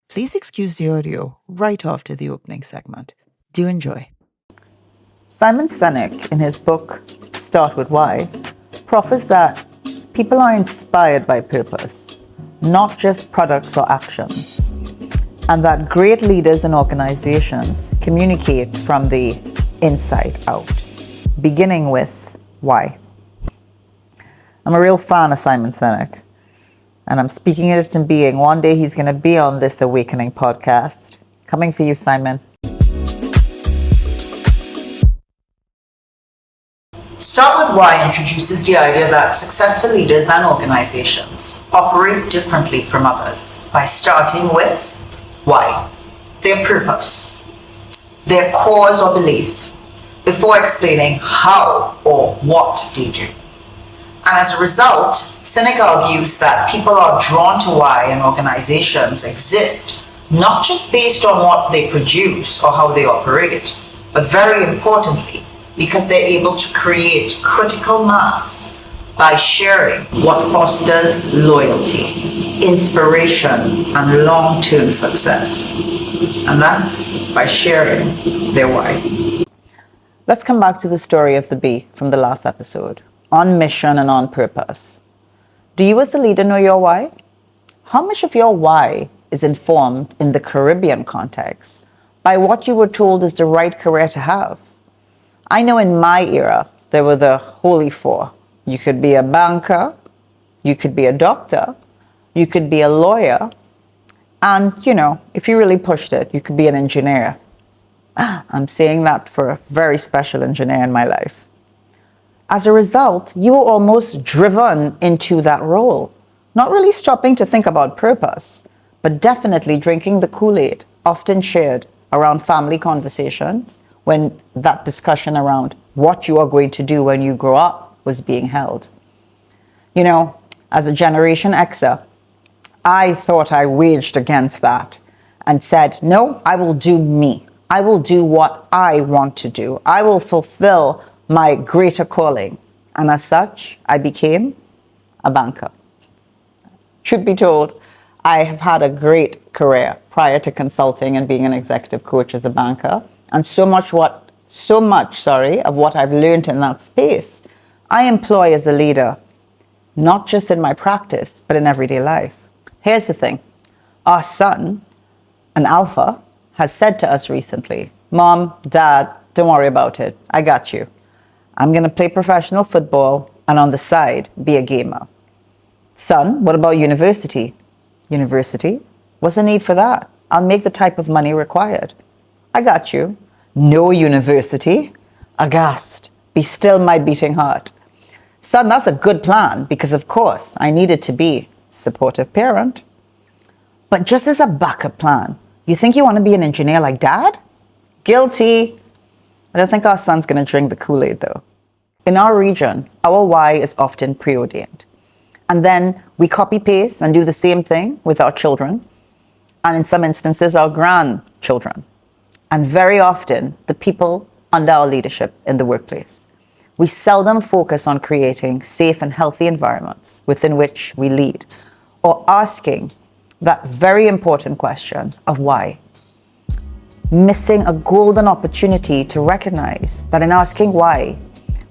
Please excuse the audio right after the opening segment. Do enjoy. Simon Sinek, in his book Start With Why, proffers that people are inspired by purpose, not just products or actions, and that great leaders and organizations communicate from the inside out, beginning with why. I'm a real fan of Simon Sinek, and I'm speaking it into being. One day he's going to be on this Awakening podcast. Coming for you, Simon. Start With Why introduces the idea that successful leaders and organizations operate differently from others by starting with why, their purpose, their cause or belief, before explaining how or what they do. And as a result, Sinek argues that people are drawn to why in organizations exist, not just based on what they produce or how they operate, but very importantly, because they're able to create critical mass by sharing what fosters loyalty, inspiration, and long-term success. And that's by sharing their why. Let's come back to the story of the bee from the last episode. On mission and on purpose. Do you as a leader know your why? How much of your why is informed in the Caribbean context by what you were told is the right career to have? I know in my era, there were the holy four. You could be a banker, you could be a doctor, you could be a lawyer, and, if you really pushed it, you could be an engineer. I'm saying that for a very special engineer in my life. As a result, you were almost driven into that role, not really stopping to think about purpose, but definitely drinking the Kool-Aid, often shared around family conversations when that discussion around what you are going to do when you grow up was being held. As a Generation Xer, I thought I waged against that and said, no, I will do me. I will do what I want to do. I will fulfill my greater calling. And as such, I became a banker. Truth be told, I have had a great career prior to consulting and being an executive coach as a banker. And so much of what I've learned in that space, I employ as a leader, not just in my practice, but in everyday life. Here's the thing. Our son, an alpha, has said to us recently, Mom, Dad, don't worry about it. I got you. I'm going to play professional football and on the side, be a gamer. Son, what about university? University? What's the need for that? I'll make the type of money required. I got you. No university? Aghast. Be still my beating heart. Son, that's a good plan because, of course, I needed to be supportive parent. But just as a backup plan, you think you want to be an engineer like Dad? Guilty. I don't think our son's going to drink the Kool-Aid, though. In our region, our why is often preordained. And then we copy-paste and do the same thing with our children, and in some instances, our grandchildren. And very often, the people under our leadership in the workplace. We seldom focus on creating safe and healthy environments within which we lead, or asking that very important question of why. Missing a golden opportunity to recognize that in asking why,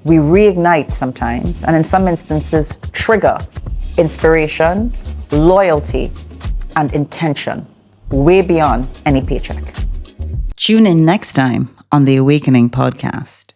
we reignite sometimes, and in some instances, trigger inspiration, loyalty, and intention way beyond any paycheck. Tune in next time on the Awakening podcast.